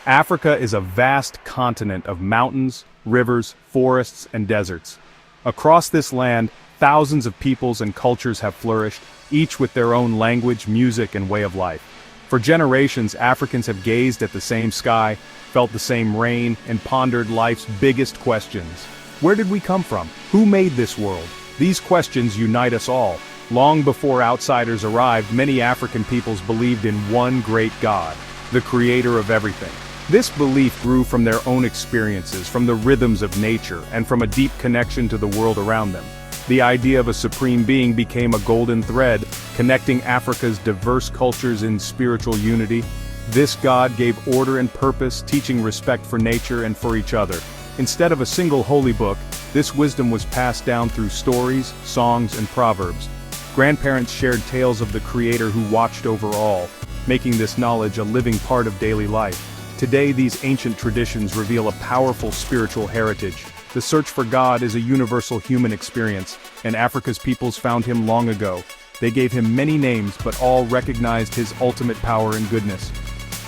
Africa is a vast continent of mountains, rivers, forests, and deserts. Across this land, thousands of peoples and cultures have flourished, each with their own language, music, and way of life. For generations, Africans have gazed at the same sky, felt the same rain, and pondered life's biggest questions. Where did we come from? Who made this world? These questions unite us all. Long before outsiders arrived, many African peoples believed in one great God, the creator of everything. This belief grew from their own experiences, from the rhythms of nature, and from a deep connection to the world around them. The idea of a supreme being became a golden thread, connecting Africa's diverse cultures in spiritual unity. This God gave order and purpose, teaching respect for nature and for each other. Instead of a single holy book, this wisdom was passed down through stories, songs, and proverbs. Grandparents shared tales of the Creator who watched over all, making this knowledge a living part of daily life. Today, these ancient traditions reveal a powerful spiritual heritage. The search for God is a universal human experience, and Africa's peoples found him long ago. They gave him many names, but all recognized his ultimate power and goodness.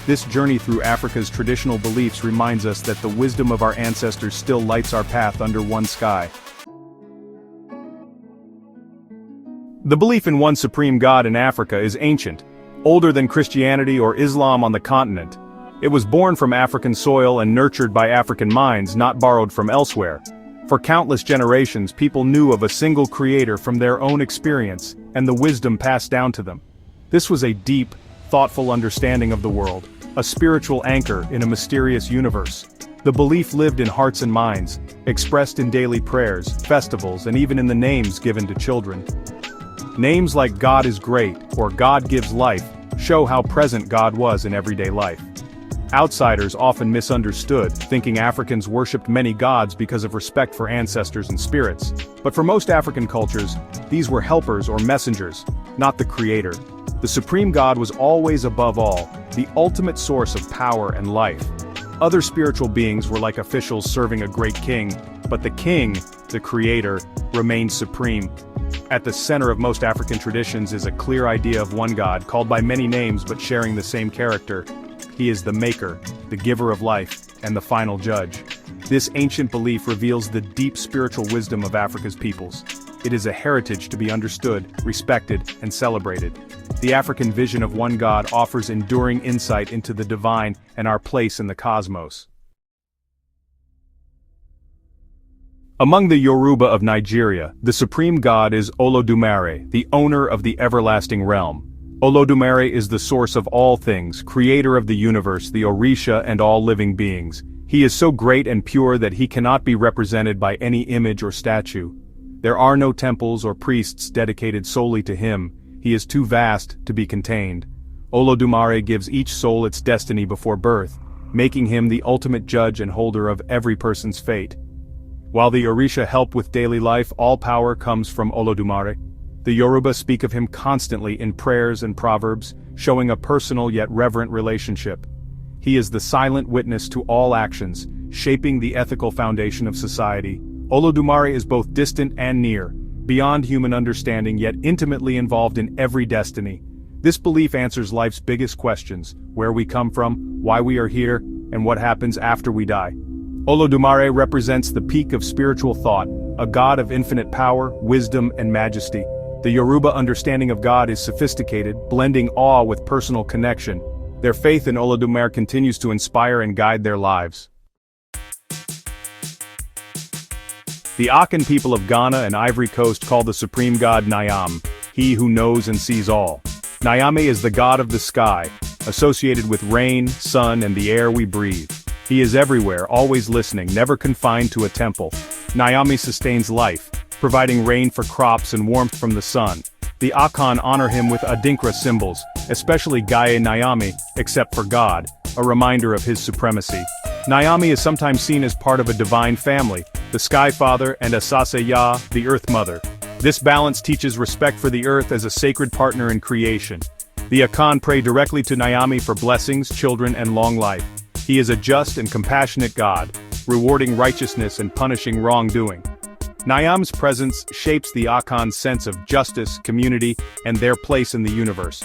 This journey through Africa's traditional beliefs reminds us that the wisdom of our ancestors still lights our path under one sky. The belief in one supreme God in Africa is ancient, older than Christianity or Islam on the continent. It was born from African soil and nurtured by African minds, not borrowed from elsewhere. For countless generations, people knew of a single creator from their own experience, and the wisdom passed down to them. This was a deep, thoughtful understanding of the world, a spiritual anchor in a mysterious universe. The belief lived in hearts and minds, expressed in daily prayers, festivals, and even in the names given to children. Names like God is great or God gives life show how present God was in everyday life. Outsiders often misunderstood, thinking Africans worshipped many gods because of respect for ancestors and spirits. But for most African cultures, these were helpers or messengers, not the creator. The supreme God was always above all, the ultimate source of power and life. Other spiritual beings were like officials serving a great king, but the king, the creator, remained supreme. At the center of most African traditions is a clear idea of one God, called by many names but sharing the same character. He is the maker, the giver of life, and the final judge. This ancient belief reveals the deep spiritual wisdom of Africa's peoples. It is a heritage to be understood, respected, and celebrated. The African vision of one God offers enduring insight into the divine and our place in the cosmos. Among the Yoruba of Nigeria, the supreme God is Olodumare, the owner of the everlasting realm. Olodumare is the source of all things, creator of the universe, the Orisha, and all living beings. He is so great and pure that he cannot be represented by any image or statue. There are no temples or priests dedicated solely to him. He is too vast to be contained. Olodumare gives each soul its destiny before birth, making him the ultimate judge and holder of every person's fate. While the Orisha help with daily life, all power comes from Olodumare. The Yoruba speak of him constantly in prayers and proverbs, showing a personal yet reverent relationship. He is the silent witness to all actions, shaping the ethical foundation of society. Olodumare is both distant and near, beyond human understanding yet intimately involved in every destiny. This belief answers life's biggest questions: where we come from, why we are here, and what happens after we die. Olodumare represents the peak of spiritual thought, a God of infinite power, wisdom, and majesty. The Yoruba understanding of God is sophisticated, blending awe with personal connection. Their faith in Olodumare continues to inspire and guide their lives. The Akan people of Ghana and Ivory Coast call the supreme God Nyame, he who knows and sees all. Nyame is the god of the sky, associated with rain, sun, and the air we breathe. He is everywhere, always listening, never confined to a temple. Nyame sustains life, providing rain for crops and warmth from the sun. The Akan honor him with Adinkra symbols, especially Gaye Nyame, except for God, a reminder of his supremacy. Nyame is sometimes seen as part of a divine family, the Sky Father and Asase Ya, the Earth Mother. This balance teaches respect for the earth as a sacred partner in creation. The Akan pray directly to Nyame for blessings, children, and long life. He is a just and compassionate God, rewarding righteousness and punishing wrongdoing. Nyame's presence shapes the Akan's sense of justice, community, and their place in the universe.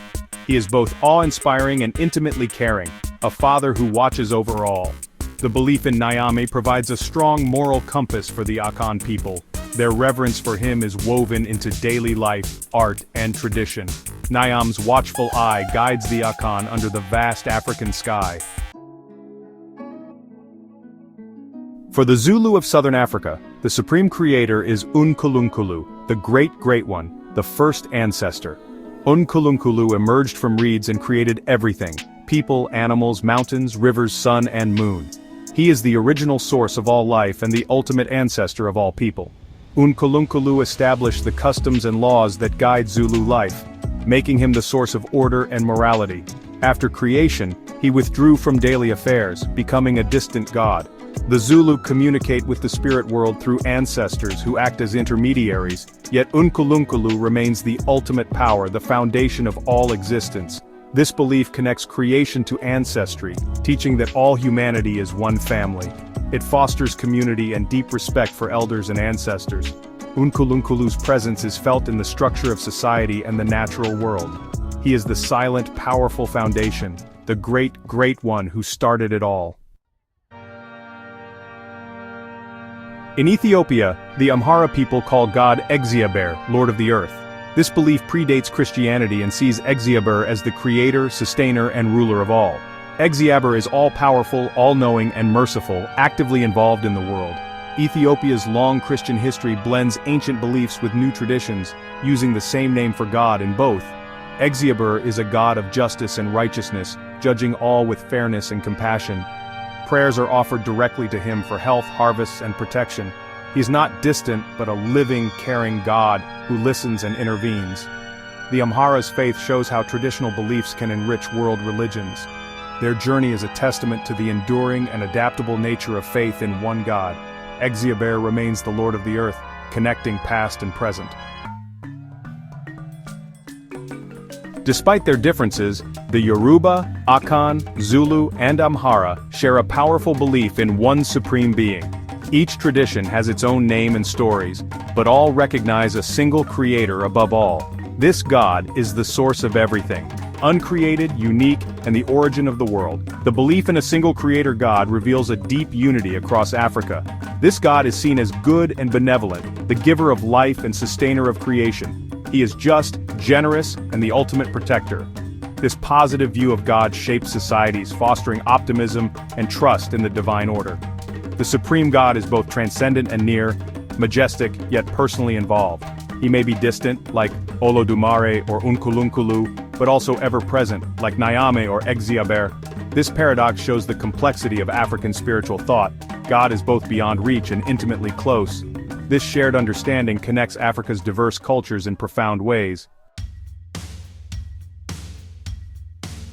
He is both awe-inspiring and intimately caring, a father who watches over all. The belief in Nyame provides a strong moral compass for the Akan people. Their reverence for him is woven into daily life, art, and tradition. Nyame's watchful eye guides the Akan under the vast African sky. For the Zulu of Southern Africa, the supreme creator is uNkulunkulu, the great one, the first ancestor. uNkulunkulu emerged from reeds and created everything: people, animals, mountains, rivers, sun, and moon. He is the original source of all life and the ultimate ancestor of all people. uNkulunkulu established the customs and laws that guide Zulu life, making him the source of order and morality. After creation, he withdrew from daily affairs, becoming a distant god. The Zulu communicate with the spirit world through ancestors who act as intermediaries, yet uNkulunkulu remains the ultimate power, the foundation of all existence. This belief connects creation to ancestry, teaching that all humanity is one family. It fosters community and deep respect for elders and ancestors. uNkulunkulu's presence is felt in the structure of society and the natural world. He is the silent, powerful foundation, the great one who started it all. In Ethiopia, the Amhara people call God Egziabher, Lord of the Earth. This belief predates Christianity and sees Egziabher as the creator, sustainer, and ruler of all. Egziabher is all-powerful, all-knowing, and merciful, actively involved in the world. Ethiopia's long Christian history blends ancient beliefs with new traditions, using the same name for God in both. Egziabher is a god of justice and righteousness, judging all with fairness and compassion. Prayers are offered directly to him for health, harvests, and protection. He is not distant, but a living, caring God who listens and intervenes. The Amhara's faith shows how traditional beliefs can enrich world religions. Their journey is a testament to the enduring and adaptable nature of faith in one God. Egziabher remains the Lord of the Earth, connecting past and present. Despite their differences, the Yoruba, Akan, Zulu, and Amhara share a powerful belief in one supreme being. Each tradition has its own name and stories, but all recognize a single creator above all. This God is the source of everything, uncreated, unique, and the origin of the world. The belief in a single creator God reveals a deep unity across Africa. This God is seen as good and benevolent, the giver of life and sustainer of creation. He is just, generous, and the ultimate protector. This positive view of God shapes societies, fostering optimism and trust in the divine order. The supreme God is both transcendent and near, majestic yet personally involved. He may be distant, like Olodumare or uNkulunkulu, but also ever-present, like Nyame or Egziabher. This paradox shows the complexity of African spiritual thought. God is both beyond reach and intimately close. This shared understanding connects Africa's diverse cultures in profound ways.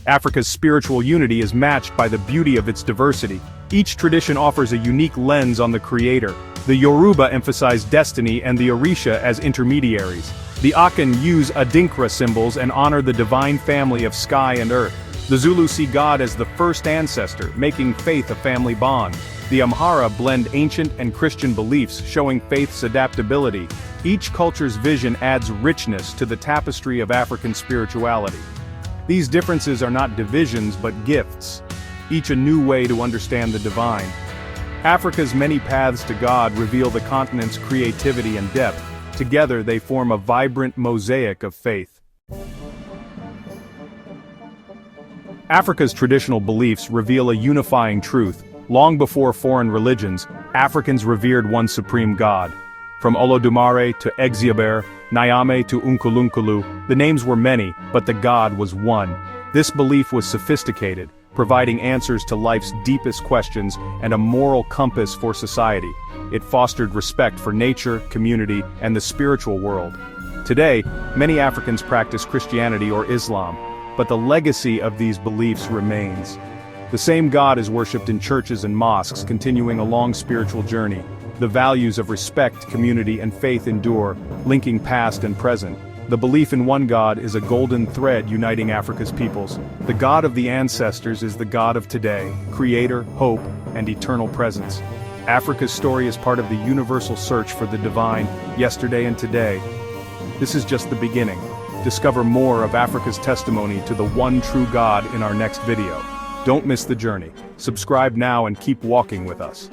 Africa's spiritual unity is matched by the beauty of its diversity. Each tradition offers a unique lens on the Creator. The Yoruba emphasize destiny and the Orisha as intermediaries. The Akan use Adinkra symbols and honor the divine family of sky and earth. The Zulu see God as the first ancestor, making faith a family bond. The Amhara blend ancient and Christian beliefs, showing faith's adaptability. Each culture's vision adds richness to the tapestry of African spirituality. These differences are not divisions but gifts, each a new way to understand the divine. Africa's many paths to God reveal the continent's creativity and depth. Together they form a vibrant mosaic of faith. Africa's traditional beliefs reveal a unifying truth. Long before foreign religions, Africans revered one supreme God. From Olodumare to Egziabher, Nyame to uNkulunkulu, the names were many, but the God was one. This belief was sophisticated, providing answers to life's deepest questions and a moral compass for society. It fostered respect for nature, community, and the spiritual world. Today, many Africans practice Christianity or Islam, but the legacy of these beliefs remains. The same God is worshipped in churches and mosques, continuing a long spiritual journey. The values of respect, community, and faith endure, linking past and present. The belief in one God is a golden thread uniting Africa's peoples. The God of the ancestors is the God of today, creator, hope, and eternal presence. Africa's story is part of the universal search for the divine, yesterday and today. This is just the beginning. Discover more of Africa's testimony to the one true God in our next video. Don't miss the journey. Subscribe now and keep walking with us.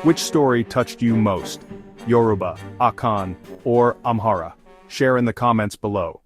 Which story touched you most? Yoruba, Akan, or Amhara? Share in the comments below.